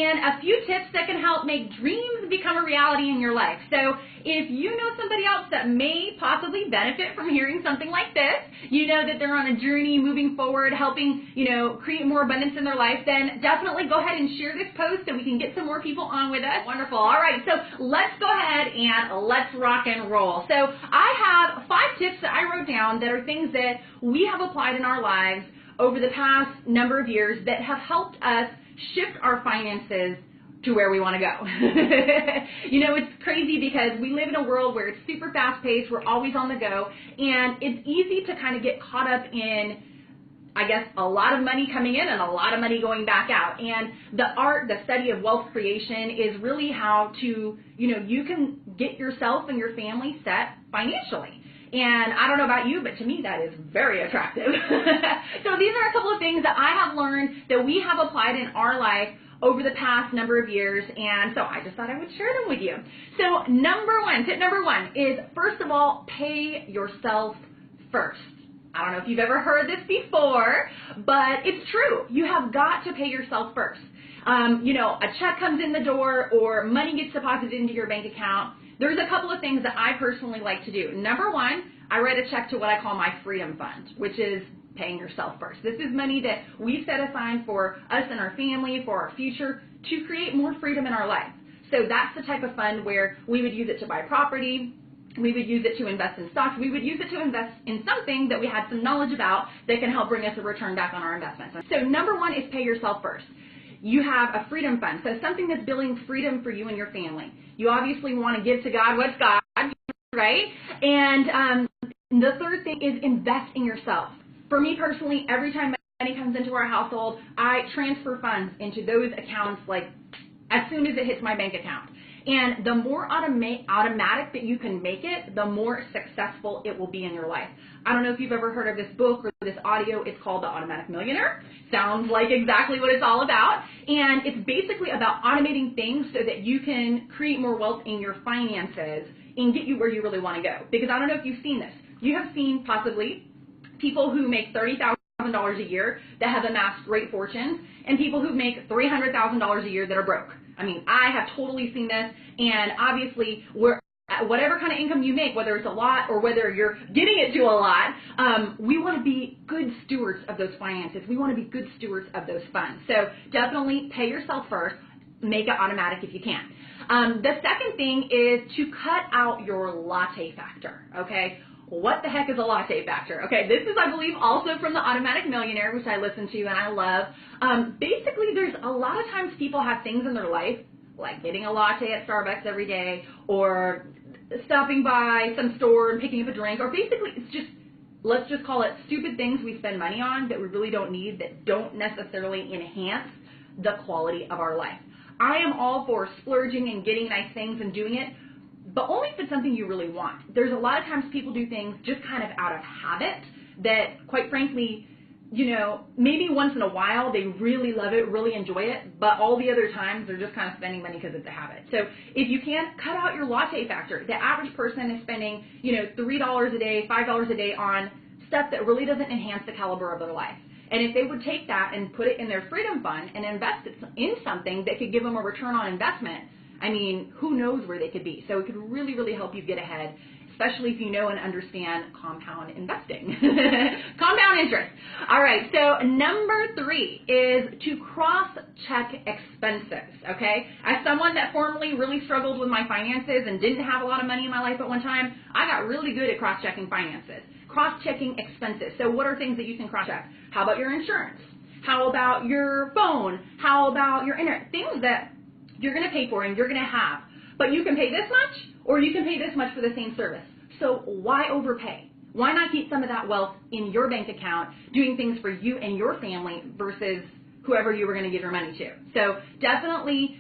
and a few tips that can help make dreams become a reality in your life. So if you know somebody else that may possibly benefit from hearing something like this, you know that they're on a journey moving forward, helping, create more abundance in their life, then definitely go ahead and share this post so we can get some more people on with us. Wonderful. All right, so let's go ahead and let's rock and roll. So I have 5 tips that I wrote down that are things that we have applied in our lives over the past number of years that have helped us shift our finances to where we want to go. It's crazy because we live in a world where it's super fast-paced, we're always on the go, and it's easy to kind of get caught up in, I guess, a lot of money coming in and a lot of money going back out. And the study of wealth creation is really how to, you can get yourself and your family set financially. And I don't know about you, but to me that is very attractive. So these are a couple of things that I have learned that we have applied in our life over the past number of years, and so I just thought I would share them with you. So tip number one is, first of all, pay yourself first. I don't know if you've ever heard this before, but it's true. You have got to pay yourself first. A check comes in the door or money gets deposited into your bank account. There's a couple of things that I personally like to do. Number one, I write a check to what I call my Freedom Fund, which is paying yourself first. This is money that we set aside for us and our family, for our future, to create more freedom in our life. So that's the type of fund where we would use it to buy property, we would use it to invest in stocks, we would use it to invest in something that we had some knowledge about that can help bring us a return back on our investments. So number one is pay yourself first. You have a freedom fund, so something that's building freedom for you and your family. You obviously want to give to God what's God, right? And the third thing is invest in yourself. For me personally, every time money comes into our household, I transfer funds into those accounts like as soon as it hits my bank account. And the more automatic that you can make it, the more successful it will be in your life. I don't know if you've ever heard of this book or this audio. It's called The Automatic Millionaire. Sounds like exactly what it's all about. And it's basically about automating things so that you can create more wealth in your finances and get you where you really want to go. Because I don't know if you've seen this. You have seen possibly people who make $30,000 a year that have amassed great fortunes and people who make $300,000 a year that are broke. I mean, I have totally seen this, and obviously, whatever kind of income you make, whether it's a lot or whether you're getting it to a lot, we want to be good stewards of those finances. We want to be good stewards of those funds. So definitely pay yourself first. Make it automatic if you can. The second thing is to cut out your latte factor, okay? What the heck is a latte factor? Okay, this is, I believe, also from The Automatic Millionaire, which I listen to and I love. Basically, there's a lot of times people have things in their life, like getting a latte at Starbucks every day, or stopping by some store and picking up a drink, or basically it's just, let's just call it stupid things we spend money on that we really don't need, that don't necessarily enhance the quality of our life. I am all for splurging and getting nice things and doing it, but only if it's something you really want. There's a lot of times people do things just kind of out of habit that, quite frankly, maybe once in a while they really love it, really enjoy it, but all the other times they're just kind of spending money because it's a habit. So if you can, cut out your latte factor. The average person is spending, $3 a day, $5 a day on stuff that really doesn't enhance the caliber of their life. And if they would take that and put it in their Freedom Fund and invest it in something that could give them a return on investment, I mean, who knows where they could be. So it could really, really help you get ahead, especially if you know and understand compound investing. Compound interest. All right, so number 3 is to cross-check expenses, okay? As someone that formerly really struggled with my finances and didn't have a lot of money in my life at one time, I got really good at cross-checking finances. Cross-checking expenses. So what are things that you can cross-check? How about your insurance? How about your phone? How about your internet? Things that you're going to pay for and you're going to have. But you can pay this much or you can pay this much for the same service. So why overpay? Why not keep some of that wealth in your bank account doing things for you and your family versus whoever you were going to give your money to? So definitely,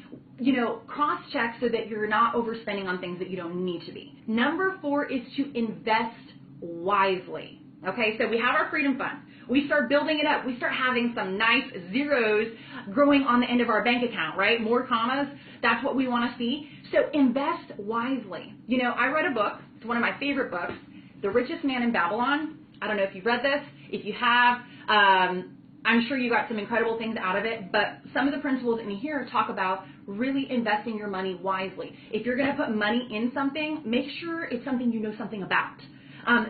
cross-check so that you're not overspending on things that you don't need to be. Number 4 is to invest wisely. Okay, so we have our Freedom Fund. We start building it up. We start having some nice zeros growing on the end of our bank account, right? More commas. That's what we want to see. So invest wisely. I read a book. It's one of my favorite books, The Richest Man in Babylon. I don't know if you've read this. If you have, I'm sure you got some incredible things out of it, but some of the principles in here talk about really investing your money wisely. If you're going to put money in something, make sure it's something you know something about.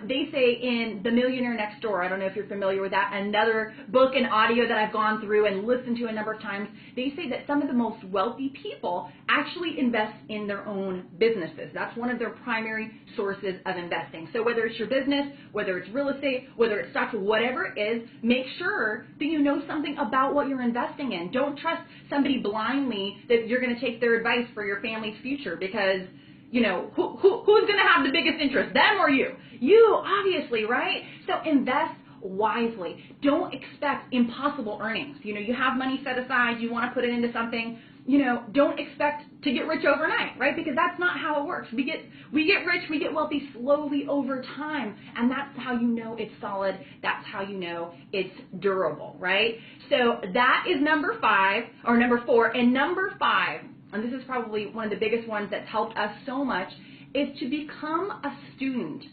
They say in The Millionaire Next Door, I don't know if you're familiar with that, another book and audio that I've gone through and listened to a number of times, they say that some of the most wealthy people actually invest in their own businesses. That's one of their primary sources of investing. So whether it's your business, whether it's real estate, whether it's stocks, whatever it is, make sure that you know something about what you're investing in. Don't trust somebody blindly that you're going to take their advice for your family's future, because you know, who's going to have the biggest interest, them or you? You, obviously, right? So invest wisely. Don't expect impossible earnings. You know, you have money set aside, you want to put it into something, you know, don't expect to get rich overnight, right? Because that's not how it works. We get rich, we get wealthy slowly over time, and that's how you know it's solid. That's how you know it's durable, right? So that is number 4, and number 5, and this is probably one of the biggest ones that's helped us so much, is to become a student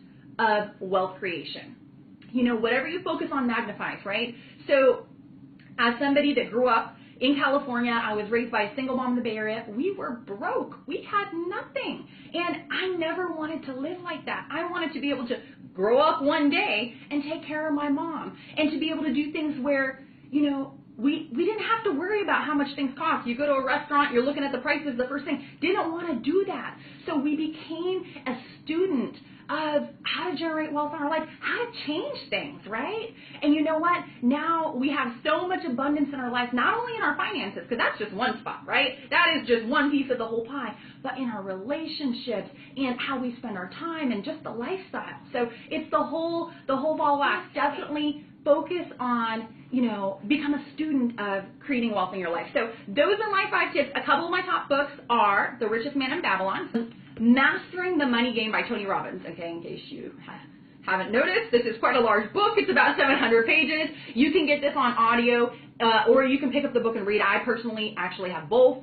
of wealth creation. You know, whatever you focus on magnifies, right? So as somebody that grew up in California, I was raised by a single mom in the Bay Area. We were broke. We had nothing. And I never wanted to live like that. I wanted to be able to grow up one day and take care of my mom, and to be able to do things where, you know, we didn't have to worry about how much things cost. You go to a restaurant, you're looking at the prices, the first thing. Didn't want to do that. So we became a student of how to generate wealth in our life, how to change things, right? And you know what? Now we have so much abundance in our life, not only in our finances, because that's just one spot, right? That is just one piece of the whole pie, but in our relationships and how we spend our time and just the lifestyle. So it's the whole ball of wax. Definitely focus on, you know, become a student of creating wealth in your life. So those are my 5 tips. A couple of my top books are The Richest Man in Babylon, Mastering the Money Game by Tony Robbins. Okay, in case you haven't noticed, this is quite a large book. It's about 700 pages. You can get this on audio, or you can pick up the book and read. I personally actually have both,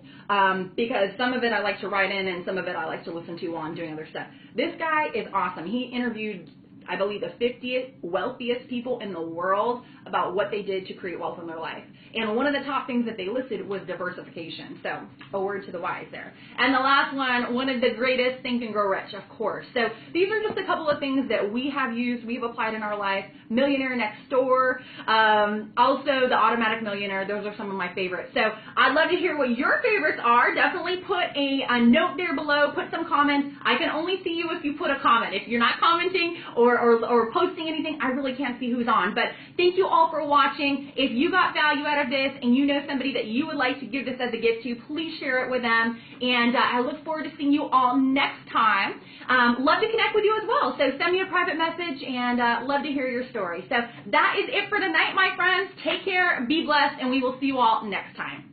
because some of it I like to write in and some of it I like to listen to while I'm doing other stuff. This guy is awesome. He interviewed, I believe, the 50 wealthiest people in the world about what they did to create wealth in their life. And one of the top things that they listed was diversification. So a word to the wise there. And the last one of the greatest, Think and Grow Rich, of course. So these are just a couple of things that we have used, we've applied in our life. Millionaire Next Door, also The Automatic Millionaire. Those are some of my favorites. So I'd love to hear what your favorites are. Definitely put a note there below. Put some comments. I can only see you if you put a comment. If you're not commenting or posting anything, I really can't see who's on. But thank you all for watching. If you got value out of this and you know somebody that you would like to give this as a gift to, please share it with them. And I look forward to seeing you all next time. Love to connect with you as well. So send me a private message, and love to hear your story. So that is it for tonight, my friends. Take care, be blessed, and we will see you all next time.